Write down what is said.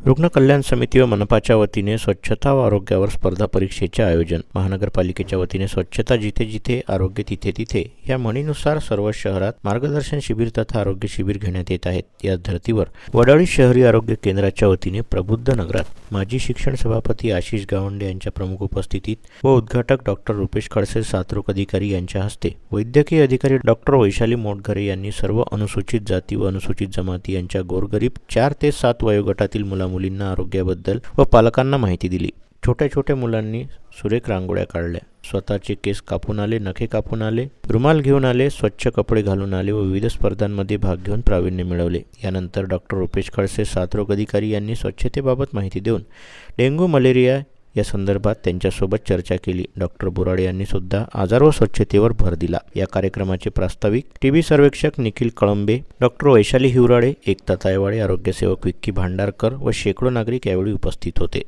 रुग्ण कल्याण समिती व मनपाच्या वतीने स्वच्छता व आरोग्यावर स्पर्धा परीक्षेचे आयोजन. महानगरपालिकेच्या वतीने स्वच्छता जिथे जिथे आरोग्य तिथे तिथे या म्हणीनुसार सर्व शहरात मार्गदर्शन शिबिर तथा आरोग्य शिबिर घेण्यात येत आहेत. या धर्तीवर वडाळी शहरी आरोग्य केंद्राच्या वतीने प्रबुद्ध नगरात माजी शिक्षण सभापती आशिष गावंडे यांच्या प्रमुख उपस्थितीत व उद्घाटक डॉक्टर रुपेश खडसे साथरोग अधिकारी यांच्या हस्ते वैद्यकीय अधिकारी डॉक्टर वैशाली मोटघरे यांनी सर्व अनुसूचित जाती व अनुसूचित जमाती यांच्या गोरगरीब 4 ते 7 वयोगटातील मुलामुलींना आरोग्याबद्दल व पालकांना माहिती दिली. छोट्या छोट्या मुलांनी सुरेख रांगोळ्या काढल्या, स्वतःचे केस कापून आले, नखे कापून आले, रुमाल घेऊन आले, स्वच्छ कपडे घालून आले व विविध स्पर्धांमध्ये भाग घेऊन प्रावीण्य मिळवले. यानंतर डॉक्टर रुपेश खडसे साथरोग अधिकारी यांनी स्वच्छतेबाबत माहिती देऊन डेंग्यू मलेरिया या संदर्भात त्यांच्यासोबत चर्चा केली. डॉक्टर बोराडे यांनी सुद्धा आजार व स्वच्छतेवर भर दिला. या कार्यक्रमाचे प्रास्ताविक टीबी सर्वेक्षक निखिल कळंबे, डॉक्टर वैशाली हिवराळे, एकता तायवाडे, आरोग्यसेवक विक्की भांडारकर व शेकडो नागरिक यावेळी उपस्थित होते.